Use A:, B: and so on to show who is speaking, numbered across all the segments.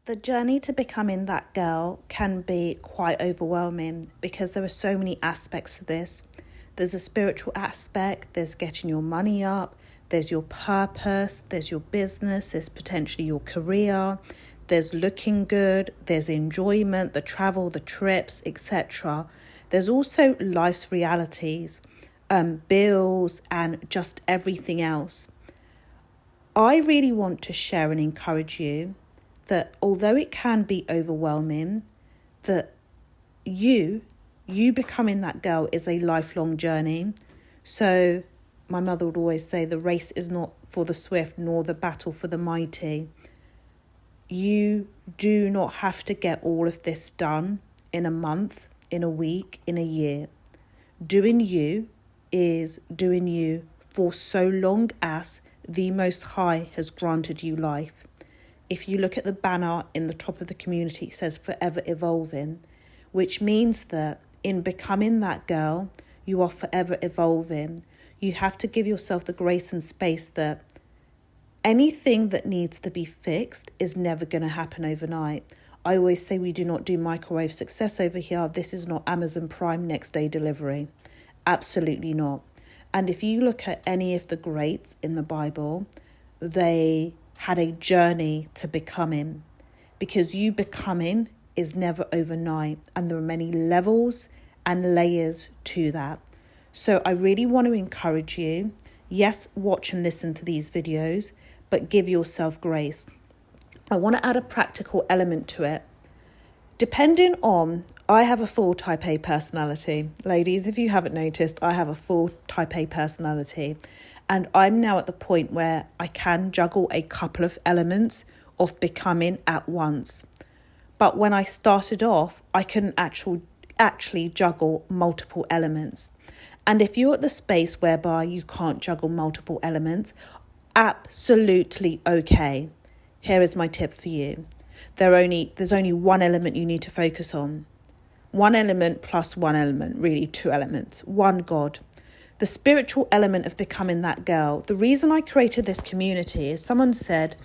A: The journey to becoming that girl can be quite overwhelming because there are so many aspects to this. There's a spiritual aspect, there's getting your money up, there's your purpose, there's your business, there's potentially your career, there's looking good, there's enjoyment, the travel, the trips, etc. There's also life's realities, bills, and just everything else. I really want to share and encourage you that although it can be overwhelming, that you becoming that girl is a lifelong journey. So my mother would always say the race is not for the swift nor the battle for the mighty. You do not have to get all of this done in a month, in a week, in a year. Doing you is doing you for so long as the Most High has granted you life. If you look at the banner in the top of the community, it says forever evolving, which means that in becoming that girl, you are forever evolving. You have to give yourself the grace and space that anything that needs to be fixed is never going to happen overnight. I always say we do not do microwave success over here. This is not Amazon Prime next day delivery. Absolutely not. And if you look at any of the greats in the Bible, they had a journey to becoming, because you becoming is never overnight, and there are many levels and layers to that. So I really want to encourage you, yes, watch and listen to these videos, but give yourself grace. I want to add a practical element to it. Depending on, I have a full type A personality. Ladies, if you haven't noticed, I have a full type A personality. And I'm now at the point where I can juggle a couple of elements of becoming at once. But when I started off, I couldn't actually juggle multiple elements. And if you're at the space whereby you can't juggle multiple elements, absolutely okay. Here is my tip for you. There's only one element you need to focus on. One element plus one element, really two elements. One, God. The spiritual element of becoming that girl. The reason I created this community is someone said,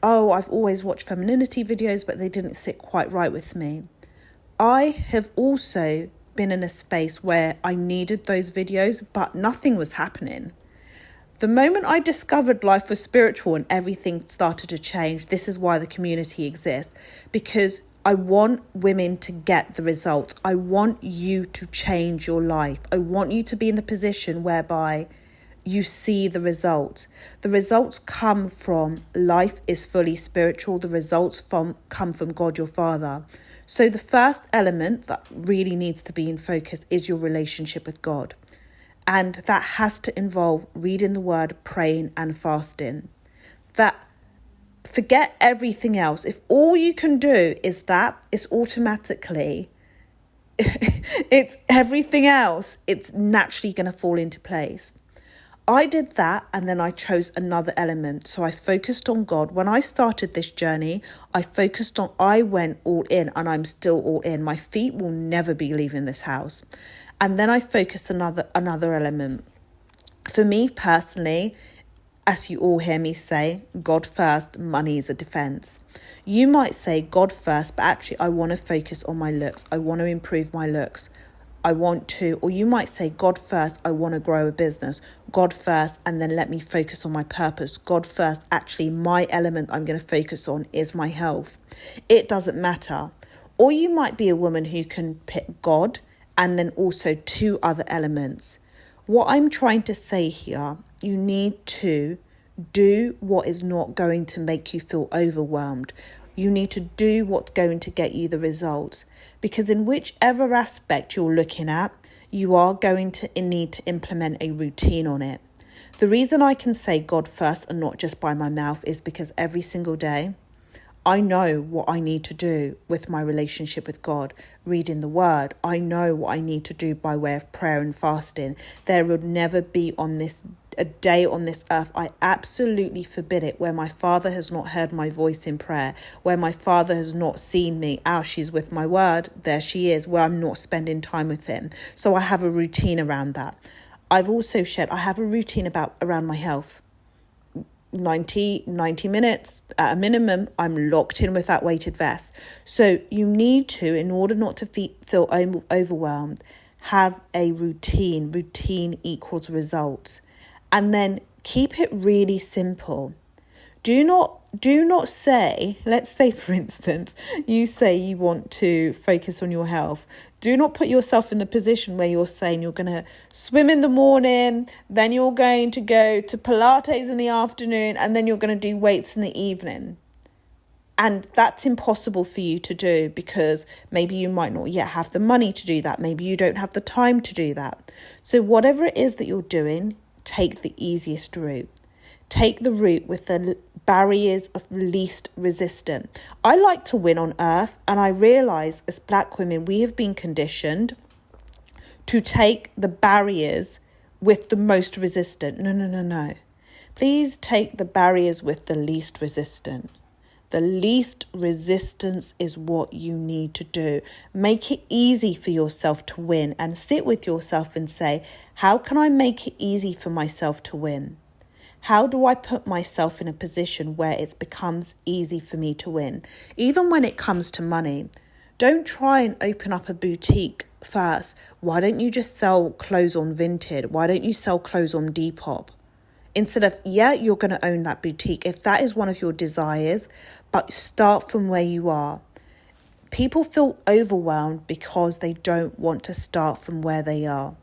A: oh, I've always watched femininity videos, but they didn't sit quite right with me. I have also been in a space where I needed those videos, but nothing was happening. The moment I discovered life was spiritual and everything started to change, this is why the community exists, because I want women to get the results. I want you to change your life. I want you to be in the position whereby you see the results. The results come from life is fully spiritual. The results come from God, your Father. So the first element that really needs to be in focus is your relationship with God. And that has to involve reading the word, praying and fasting. Forget everything else. If all you can do is that, it's automatically, it's everything else, it's naturally going to fall into place. I did that, and then I chose another element. So I focused on God. When I started this journey, I went all in, and I'm still all in. My feet will never be leaving this house. And then I focused another element. For me personally, as you all hear me say, God first, money is a defense. You might say God first, but actually I want to focus on my looks. I want to improve my looks. Or you might say God first, I want to grow a business. God first, and then let me focus on my purpose. God first, actually my element I'm going to focus on is my health. It doesn't matter. Or you might be a woman who can pick God and then also two other elements. What I'm trying to say here, you need to do what is not going to make you feel overwhelmed. You need to do what's going to get you the results. Because in whichever aspect you're looking at, you are going to need to implement a routine on it. The reason I can say God first and not just by my mouth is because every single day, I know what I need to do with my relationship with God, reading the word. I know what I need to do by way of prayer and fasting. There would never be a day on this earth, I absolutely forbid it, where my Father has not heard my voice in prayer, where my Father has not seen me. She's with my word, there she is, where I'm not spending time with him. So I have a routine around that. I've also shared, I have a routine around my health. 90 minutes at a minimum, I'm locked in with that weighted vest. So you need to, in order not to feel overwhelmed, have a routine. Routine equals results. And then keep it really simple. Do not say, let's say for instance, you say you want to focus on your health. Do not put yourself in the position where you're saying you're going to swim in the morning, then you're going to go to Pilates in the afternoon, and then you're going to do weights in the evening. And that's impossible for you to do because maybe you might not yet have the money to do that. Maybe you don't have the time to do that. So whatever it is that you're doing, take the easiest route. Take the route with the barriers of least resistance. I like to win on earth, and I realise as Black women, we have been conditioned to take the barriers with the most resistant. No. Please take the barriers with the least resistant. The least resistance is what you need to do. Make it easy for yourself to win, and sit with yourself and say, how can I make it easy for myself to win? How do I put myself in a position where it becomes easy for me to win? Even when it comes to money, don't try and open up a boutique first. Why don't you just sell clothes on Vinted? Why don't you sell clothes on Depop? Instead of, you're going to own that boutique if that is one of your desires, but start from where you are. People feel overwhelmed because they don't want to start from where they are.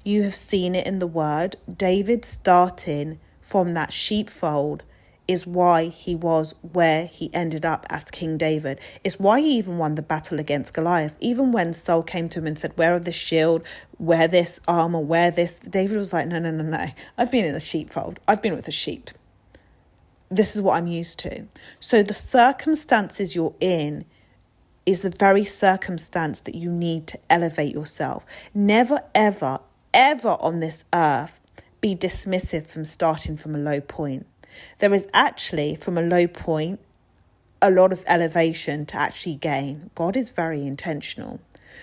A: You have seen it in the word. David starting from that sheepfold is why he was where he ended up as King David. It's why he even won the battle against Goliath. Even when Saul came to him and said, wear this shield, wear this armor, wear this, David was like, no. I've been in the sheepfold. I've been with the sheep. This is what I'm used to. So the circumstances you're in is the very circumstance that you need to elevate yourself. Never, ever, ever on this earth be dismissive from starting from a low point. There is actually, from a low point, a lot of elevation to actually gain. God is very intentional.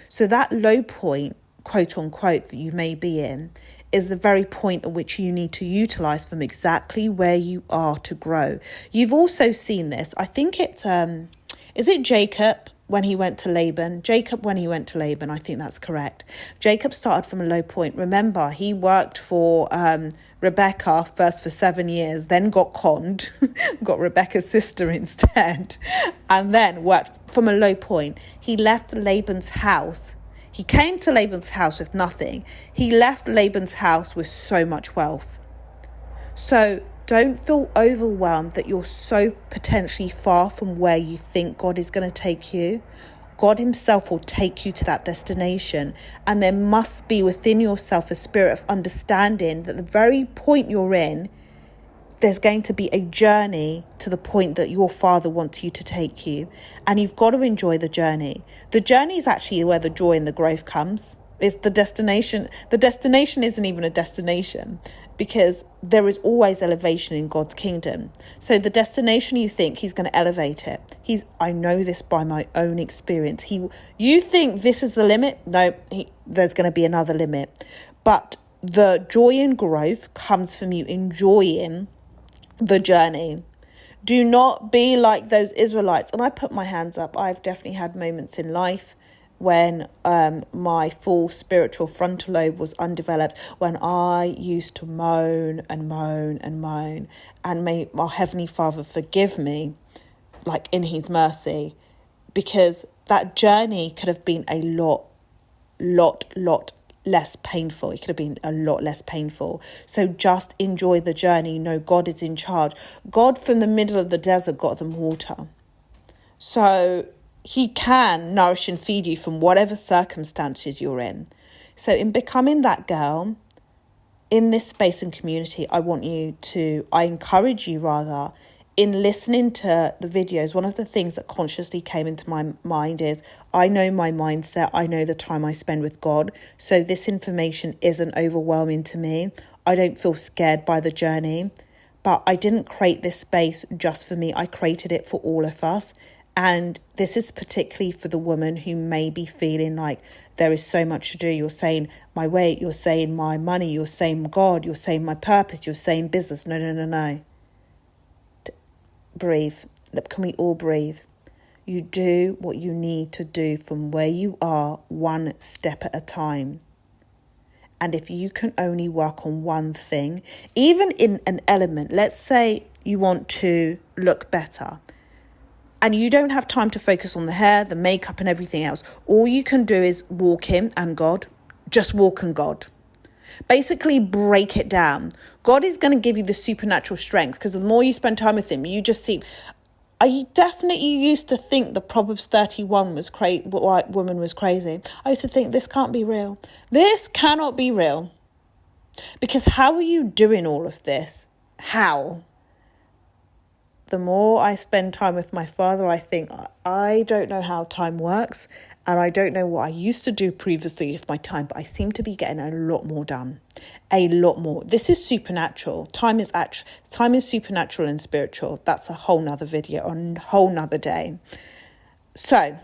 A: So that low point, quote unquote, that you may be in is the very point at which you need to utilize from exactly where you are to grow. You've also seen this. I think it's, is it Jacob? When he went to Laban, I think that's correct. Jacob started from a low point. Remember, he worked for Rebecca first for 7 years, then got conned, got Rebecca's sister instead, and then worked from a low point. He left Laban's house. He came to Laban's house with nothing. He left Laban's house with so much wealth. So don't feel overwhelmed that you're so potentially far from where you think God is going to take you. God himself will take you to that destination. And there must be within yourself a spirit of understanding that the very point you're in, there's going to be a journey to the point that your Father wants you to take you. And you've got to enjoy the journey. The journey is actually where the joy and the growth comes. It's the destination. The destination isn't even a destination because there is always elevation in God's kingdom. So the destination, you think he's going to elevate it. I know this by my own experience. You think this is the limit? No, there's going to be another limit. But the joy and growth comes from you enjoying the journey. Do not be like those Israelites. And I put my hands up. I've definitely had moments in life when my full spiritual frontal lobe was undeveloped, when I used to moan, and may my Heavenly Father forgive me, like in his mercy, because that journey could have been a lot less painful. It could have been a lot less painful. So just enjoy the journey. Know God is in charge. God from the middle of the desert got them water. So he can nourish and feed you from whatever circumstances you're in. So in becoming that girl in this space and community, I encourage you rather, in listening to the videos, one of the things that consciously came into my mind is, I know my mindset, I know the time I spend with God, so this information isn't overwhelming to me. I don't feel scared by the journey, but I didn't create this space just for me. I created it for all of us. And this is particularly for the woman who may be feeling like there is so much to do. You're saying my weight, you're saying my money, you're saying God, you're saying my purpose, you're saying business. No. breathe. Can we all breathe? You do what you need to do from where you are, one step at a time. And if you can only work on one thing, even in an element, let's say you want to look better and you don't have time to focus on the hair, the makeup and everything else. All you can do is walk in and God, just walk in God. Basically break it down. God is going to give you the supernatural strength because the more you spend time with him, you just see... I definitely used to think the Proverbs 31 was white woman was crazy. I used to think this can't be real. This cannot be real. Because how are you doing all of this? How? The more I spend time with my Father, I think I don't know how time works. And I don't know what I used to do previously with my time, but I seem to be getting a lot more done. A lot more. This is supernatural. Time is supernatural and spiritual. That's a whole nother video on a whole nother day. So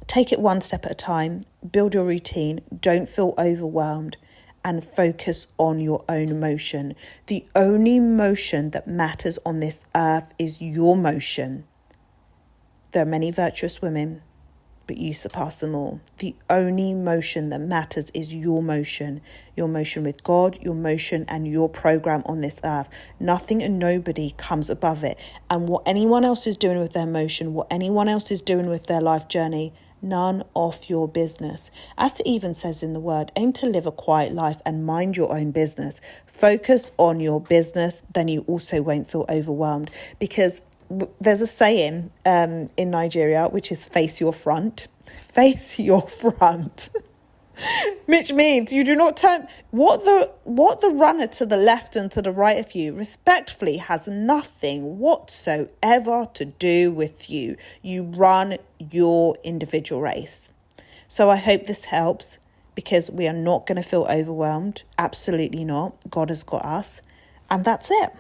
A: take it one step at a time. Build your routine. Don't feel overwhelmed. And focus on your own motion. The only motion that matters on this earth is your motion. There are many virtuous women, but you surpass them all. The only motion that matters is your motion with God, your motion and your program on this earth. Nothing and nobody comes above it. And what anyone else is doing with their motion, what anyone else is doing with their life journey, none of your business. As it even says in the word, aim to live a quiet life and mind your own business. Focus on your business, then you also won't feel overwhelmed. Because there's a saying in Nigeria, which is face your front. Face your front. Which means you do not turn... What the runner to the left and to the right of you respectfully has nothing whatsoever to do with you. You run your individual race. So I hope this helps, because we are not going to feel overwhelmed. Absolutely not. God has got us. And that's it.